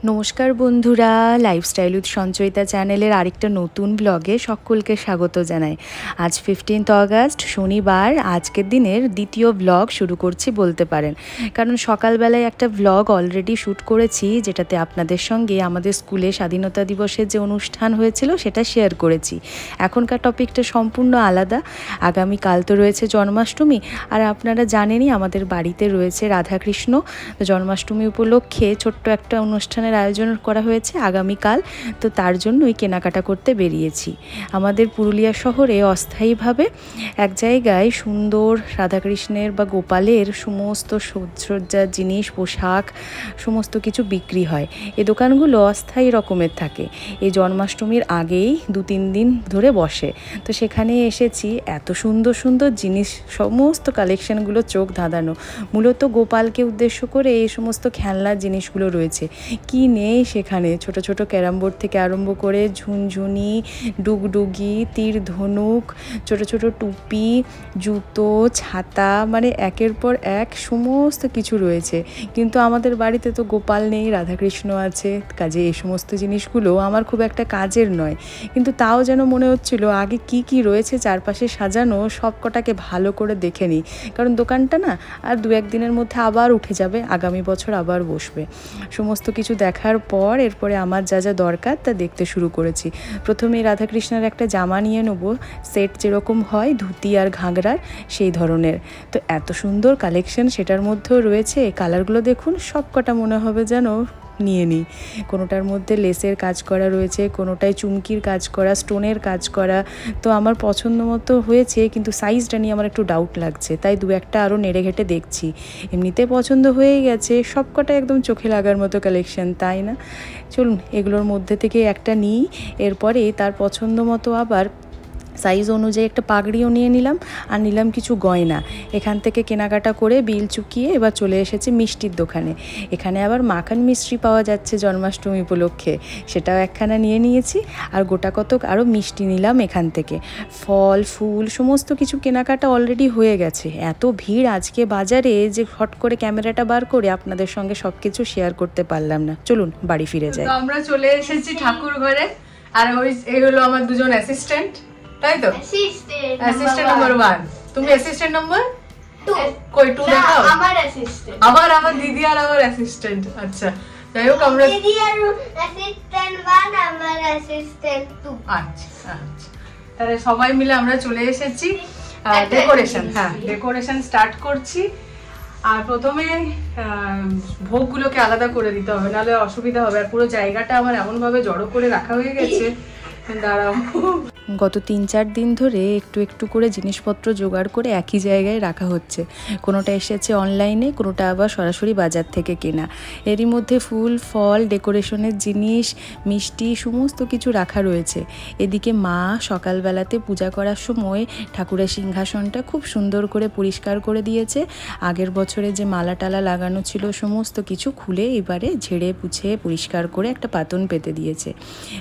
নমস্কার বন্ধুরা, lifestyle with Sanchayita চ্যানেলের আরেকটা নতুন ব্লগে সকলকে স্বাগত জানাই। আজ 15 অগাস্ট শনিবার, আজকের দিনের দ্বিতীয় ব্লগ শুরু করছি বলতে পারেন। কারণ সকালবেলায় একটা ব্লগ অলরেডি শ্যুট করেছি, যেটাতে আপনাদের সঙ্গে আমাদের স্কুলে স্বাধীনতা দিবসের যে অনুষ্ঠান হয়েছিল সেটা শেয়ার করেছি। এখনকার টপিকটা সম্পূর্ণ আলাদা। আগামীকাল তো রয়েছে জন্মাষ্টমী, আর আপনারা জানেনই আমাদের বাড়িতে রয়েছে রাধাকৃষ্ণ। জন্মাষ্টমী উপলক্ষে ছোট্ট একটা অনুষ্ঠানের আয়োজন করা হয়েছে আগামীকাল, তো তার জন্যই কেনাকাটা করতে বেরিয়েছি। আমাদের পুরুলিয়া শহরে অস্থায়ীভাবে এক জায়গায় সুন্দর রাধাকৃষ্ণের বা গোপালের সমস্ত সাজসজ্জার জিনিস, পোশাক সমস্ত কিছু বিক্রি হয়। এই দোকানগুলো অস্থায়ী রকমের থাকে, এই জন্মাষ্টমীর আগেই 2-3 দিন ধরে বসে। তো সেখানে এসেছি, এত সুন্দর সুন্দর জিনিস, সমস্ত কালেকশনগুলো চোখ ধাঁধানো। মূলত গোপালকে উদ্দেশ্য করে এই সমস্ত খেলনার জিনিসগুলো রয়েছে। কি নেই সেখানে, ছোট ছোট ক্যারাম বোর্ড থেকে আরম্ভ করে ঝুনঝুনি, ডুগডুগি, তীর ধনুক, ছোট ছোট টুপি, জুতো, ছাতা, মানে একের পর এক সমস্ত কিছু রয়েছে। কিন্তু আমাদের বাড়িতে তো গোপাল নেই, রাধাকৃষ্ণ আছে, কাজে এই সমস্ত জিনিসগুলো আমার খুব একটা কাজের নয়। কিন্তু তাও যেন মনে হচ্ছিল আগে কি কি রয়েছে চারপাশে সাজানো সব কটাকে ভালো করে দেখে নিই। কারণ দোকানটা না আর 2-1 দিনের মধ্যে আবার উঠে যাবে, আগামী বছর আবার বসবে। সমস্ত কিছু দেখার পর এরপরে আমার যা যা দরকার তা দেখতে শুরু করেছি। প্রথমেই রাধাকৃষ্ণের একটা জামা নিয়ে নেব, সেট যেরকম হয় ধুতি আর ঘাগরার সেই ধরনের। তো এত সুন্দর কালেকশন সেটার মধ্যেও রয়েছে, কালারগুলো দেখুন, সব কটা মনে হবে যেন নিয়ে নিই। কোনোটার মধ্যে লেসের কাজ করা রয়েছে, কোনোটায় চুমকির কাজ করা, স্টোনের কাজ করা। তো আমার পছন্দ মতো হয়েছে, কিন্তু সাইজটা নিয়ে আমার একটু ডাউট লাগছে, তাই 2-1টা আরও নেড়ে ঘেটে দেখছি। এমনিতে পছন্দ হয়েই গেছে, সব কটা একদম চোখে লাগার মতো কালেকশন, তাই না? চলুন এগুলোর মধ্যে থেকে একটা নিই, এরপরে তার পছন্দ মতো আবার সাইজ অনুযায়ী একটা পাগড়িও নিয়ে নিলাম, আর নিলাম কিছু গয়না। এখান থেকে কেনাকাটা করে বিল চুকিয়ে এবার চলে এসেছি মিষ্টির দোকানে। এখানে আবার মাখন মিষ্টি পাওয়া যাচ্ছে জন্মাষ্টমী উপলক্ষে, সেটাও একখানা নিয়ে নিয়েছি। আর গোটা কতক আরও মিষ্টি নিলাম এখান থেকে। ফল ফুল সমস্ত কিছু কেনাকাটা অলরেডি হয়ে গেছে। এত ভিড় আজকে বাজারে যে হট করে ক্যামেরাটা বার করে আপনাদের সঙ্গে সব কিছু শেয়ার করতে পারলাম না। চলুন বাড়ি ফিরে যাই। আমরা চলে এসেছি ঠাকুর ঘরে, আর এই হলো আমার দুজন অ্যাসিস্ট্যান্ট, তাই তো? অ্যাসিস্ট্যান্ট নাম্বার 1, তুমি অ্যাসিস্ট্যান্ট নাম্বার 2। কই 2 দেখাও? আমার অ্যাসিস্ট্যান্ট, আমার দিদি আর আমার অ্যাসিস্ট্যান্ট। আচ্ছা, যাই হোক আমরা দিদি আর অ্যাসিস্ট্যান্ট 1, আমার অ্যাসিস্ট্যান্ট 2। আচ্ছা আচ্ছা, তাহলে সবাই মিলে আমরা চলে এসেছি ডেকোরেশন। হ্যাঁ, ডেকোরেশন স্টার্ট করছি। আর প্রথমে ভোগগুলোকে আলাদা করে দিতে হবে, নাহলে অসুবিধা হবে। আর পুরো জায়গাটা আমার এমনভাবে জড়ো করে রাখা হয়ে গেছে, দাঁড়াও। গত 3-4 দিন ধরে একটু একটু করে জিনিসপত্র জোগাড় করে একই জায়গায় রাখা হচ্ছে। কোনোটা এসেছে অনলাইনে, কোনোটা আবার সরাসরি বাজার থেকে কেনা। এরই মধ্যে ফুল ফল, ডেকোরেশনের জিনিস, মিষ্টি সমস্ত কিছু রাখা রয়েছে। এদিকে মা সকালবেলাতে পূজা করার সময় ঠাকুরের সিংহাসনটা খুব সুন্দর করে পরিষ্কার করে দিয়েছে। আগের বছরে যে মালা টালা লাগানো ছিল সমস্ত কিছু খুলে এবারে ঝেড়ে পুছে পরিষ্কার করে একটা পাতন পেতে দিয়েছে।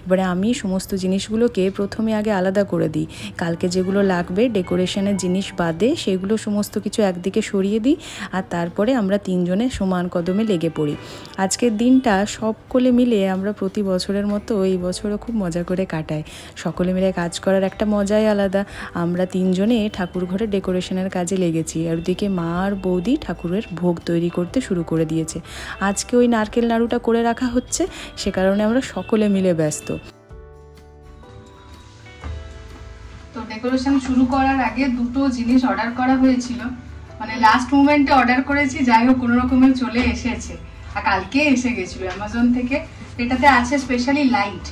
এবারে আমি সমস্ত জিনিসগুলোকে প্রথমে আগে আলাদা করে দিই। কালকে যেগুলো লাগবে ডেকোরেশনের জিনিস বাদে সেগুলো সমস্ত কিছু একদিকে সরিয়ে দিই, আর তারপরে আমরা 3 জনে সমান কদমে লেগে পড়ি। আজকের দিনটা সকলে মিলে আমরা প্রতি বছরের মতো এই বছরও খুব মজা করে কাটাই। সকলে মিলে কাজ করার একটা মজাই আলাদা। আমরা 3 জনে ঠাকুর ঘরে ডেকোরেশনের কাজে লেগেছি, আর ওদিকে মা আর বৌদি ঠাকুরের ভোগ তৈরি করতে শুরু করে দিয়েছে। আজকে ওই নারকেল নাড়ুটা করে রাখা হচ্ছে, সে কারণে আমরা সকলে মিলে ব্যস্ত। তো ডেকোরেশন শুরু করার আগে 2টো জিনিস অর্ডার করা হয়েছিল, মানে লাস্ট মোমেন্টে অর্ডার করেছি। যাই হোক কোনো রকমের চলে এসেছে, আর কালকে এসে গেছিল অ্যামাজন থেকে। এটাতে আছে স্পেশালি লাইট।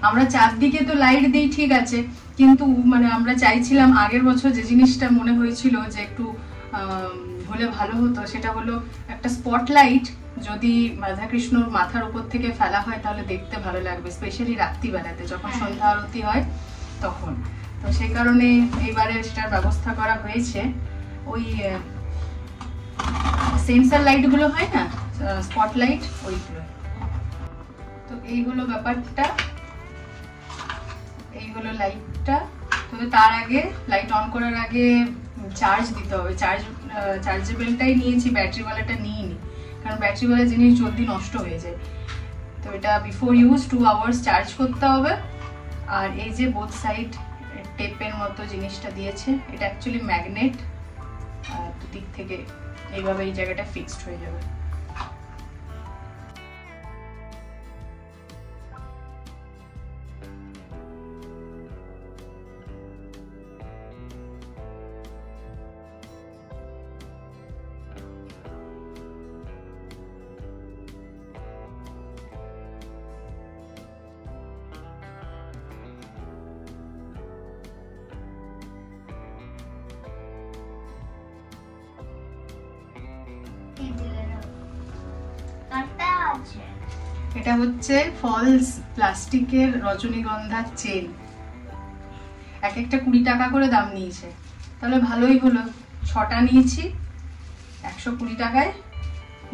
আমরা চারদিকে তো লাইট দিই, ঠিক আছে, কিন্তু মানে আমরা চাইছিলাম, আগের বছর যে জিনিসটা মনে হয়েছিল যে একটু হলে ভালো হতো, সেটা হলো একটা স্পটলাইট। যদি রাধাকৃষ্ণর মাথার উপর থেকে ফেলা হয় তাহলে দেখতে ভালো লাগবে, স্পেশালি রাত্রিবেলাতে যখন সন্ধ্যা আরতি হয় তখন। তো সেই কারণে এইবারে সেটার ব্যবস্থা করা হয়েছে। ওই সেন্সার লাইটগুলো হয় না, স্পটলাইট, ওইগুলো। তো এই হলো ব্যাপারটা, এই হলো লাইটটা। তবে তার আগে লাইট অন করার আগে চার্জ দিতে হবে। চার্জেবলটাই নিয়েছি, ব্যাটারিওয়ালাটা নিইনি, কারণ ব্যাটারিওয়ালা জিনিস জলদি নষ্ট হয়ে যায়। তো এটা বিফোর ইউজ 2 আওয়ার্স চার্জ করতে হবে। আর এই যে বোথ সাইড টেপের মতো জিনিসটা দিয়েছে, এটা অ্যাকচুয়ালি ম্যাগনেট, দুদিক থেকে এইভাবে এই জায়গাটা ফিক্সড হয়ে যাবে। এটা হচ্ছে ফলস প্লাস্টিকের রজনীগন্ধার চেন, এক একটা 20 টাকা করে দাম নিয়েছে। তাহলে ভালোই হলো, 6টা নিয়েছি, 120 টাকায়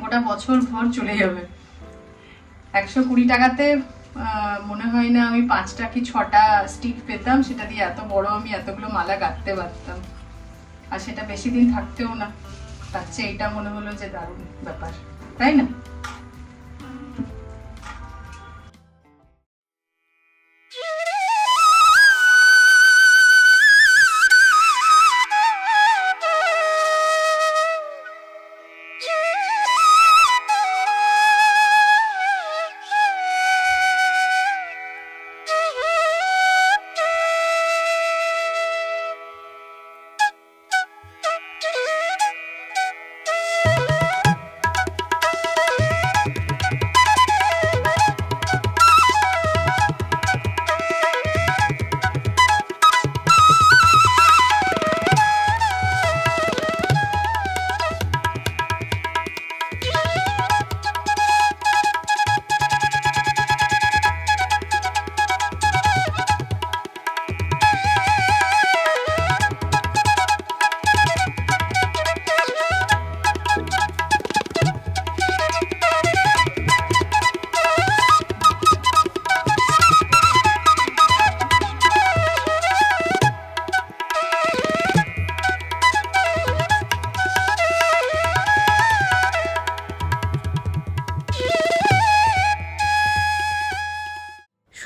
গোটা বছর ভর চলে যাবে। 120 টাকাতে মনে হয় না আমি 5টা কি 6টা স্টিক পেতাম, সেটা দিয়ে এত বড় আমি এতগুলো মালা গাঁথতে পারতাম, আর সেটা বেশি দিন থাকতেও না। তার চেয়ে এটা মনে হলো যে দারুণ ব্যাপার, তাই না?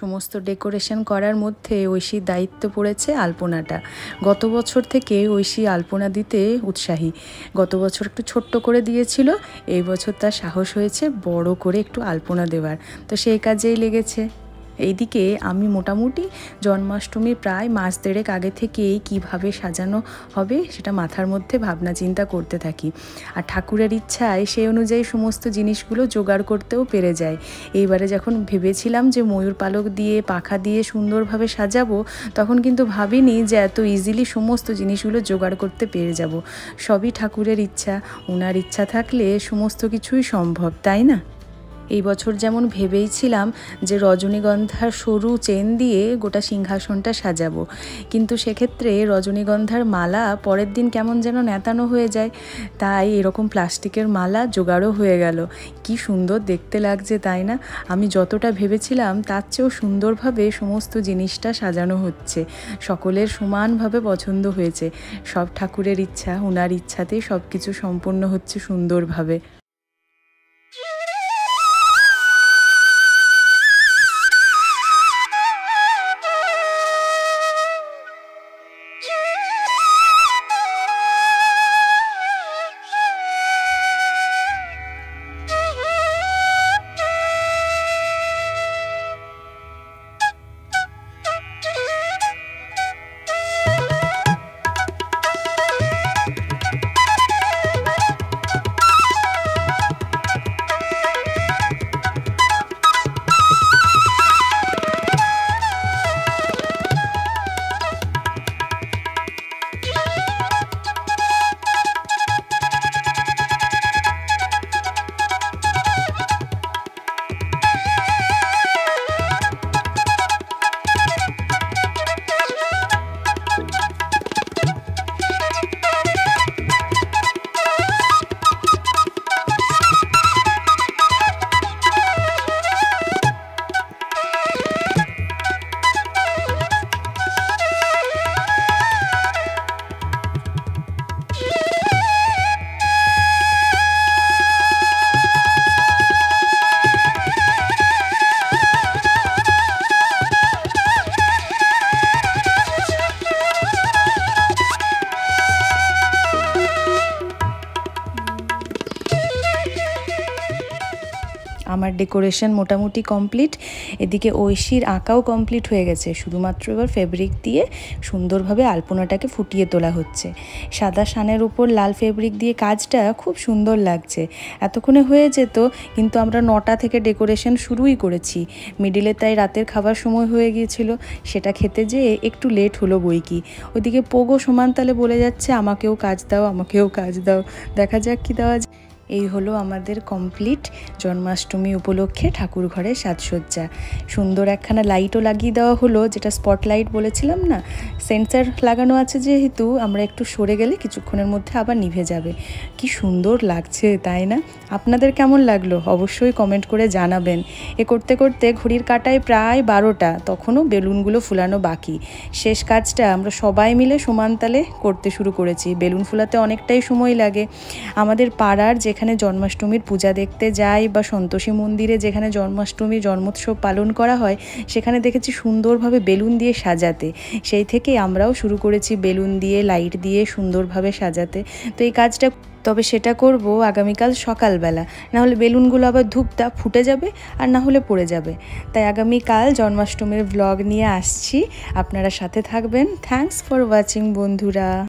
সমস্ত ডেকোরেশন করার মধ্যে ঐশীর দায়িত্ব পড়েছে আলপনাটা। গত বছর থেকে ঐশী আলপনা দিতে উৎসাহী। গত বছর একটু ছোট্ট করে দিয়েছিল, এই বছর তার সাহস হয়েছে বড় করে একটু আলপনা দেওয়ার, তো সেই কাজেই লেগেছে। এইদিকে আমি মোটামুটি জন্মাষ্টমী প্রায় মাস দেড়েক আগে থেকেই কিভাবে সাজানো হবে সেটা মাথার মধ্যে ভাবনা চিন্তা করতে থাকি, আর ঠাকুরের ইচ্ছায় সেই অনুযায়ী সমস্ত জিনিসগুলো জোগাড় করতেও পেরে যায়। এইবারে যখন ভেবেছিলাম যে ময়ূর পালক দিয়ে পাখা দিয়ে সুন্দরভাবে সাজাবো, তখন কিন্তু ভাবিনি যে এত ইজিলি সমস্ত জিনিসগুলো জোগাড় করতে পেরে যাব। সবই ঠাকুরের ইচ্ছা, ওনার ইচ্ছা থাকলে সমস্ত কিছুই সম্ভব, তাই না? এই বছর যেমন ভেবেইছিলাম যে রজনীগন্ধার সরু চেন দিয়ে গোটা সিংহাসনটা সাজাবো, কিন্তু সেক্ষেত্রে রজনীগন্ধার মালা পরের দিন কেমন যেন নেতানো হয়ে যায়, তাই এরকম প্লাস্টিকের মালা জোগাড়ও হয়ে গেল। কি সুন্দর দেখতে লাগছে, তাই না? আমি যতটা ভেবেছিলাম তার চেয়েও সুন্দরভাবে সমস্ত জিনিসটা সাজানো হচ্ছে, সকলের সমানভাবে পছন্দ হয়েছে। সব ঠাকুরের ইচ্ছা, ওনার ইচ্ছাতেই সব কিছু সম্পন্ন হচ্ছে সুন্দরভাবে। আমার ডেকোরেশন মোটামুটি কমপ্লিট। এদিকে ঐশীর আঁকাও কমপ্লিট হয়ে গেছে, শুধুমাত্র এবার ফেব্রিক দিয়ে সুন্দরভাবে আলপনাটাকে ফুটিয়ে তোলা হচ্ছে। সাদা শানের উপর লাল ফেব্রিক দিয়ে কাজটা খুব সুন্দর লাগছে। এতক্ষণে হয়ে যেত, কিন্তু আমরা 9টা থেকে ডেকোরেশন শুরুই করেছি। মিডিলে তাই রাতের খাবার সময় হয়ে গিয়েছিল, সেটা খেতে যেয়ে একটু লেট হলো বই কি। ওইদিকে পোগো সমান তালে বলে যাচ্ছে আমাকেও কাজ দাও, আমাকেও কাজ দাও, দেখা যাক কি দেওয়া যায়। এই হলো আমাদের কমপ্লিট জন্মাষ্টমী উপলক্ষে ঠাকুর ঘরের সাজসজ্জা। সুন্দর একখানা লাইটও লাগিয়ে দেওয়া হলো, যেটা স্পটলাইট বলেছিলাম না। সেন্সার লাগানো আছে যেহেতু আমরা একটু সরে গেলে কিছুক্ষণের মধ্যে আবার নিভে যাবে। কি সুন্দর লাগছে তাই না? আপনাদের কেমন লাগলো অবশ্যই কমেন্ট করে জানাবেন। এ করতে করতে ঘড়ির কাঁটায় প্রায় 12টা, তখনও বেলুনগুলো ফুলানো বাকি। শেষ কাজটা আমরা সবাই মিলে সমান তালে করতে শুরু করেছি। বেলুন ফুলাতে অনেকটাই সময় লাগে। আমাদের পাড়ার যেখানে জন্মাষ্টমীর পূজা দেখতে যাই বা সন্তোষী মন্দিরে যেখানে জন্মাষ্টমীর জন্মোৎসব পালন করা হয়, সেখানে দেখেছি সুন্দরভাবে বেলুন দিয়ে সাজাতে। সেই থেকে আমরাও শুরু করেছি বেলুন দিয়ে, লাইট দিয়ে সুন্দরভাবে সাজাতে। তো এই কাজটা তবে সেটা করব আগামীকাল সকালবেলা, নাহলে বেলুনগুলো আবার ধূপটা ফুটে যাবে আর না হলে পড়ে যাবে। তাই আগামীকাল জন্মাষ্টমীর ব্লগ নিয়ে আসছি, আপনারা সাথে থাকবেন। থ্যাঙ্কস ফর ওয়াচিং বন্ধুরা।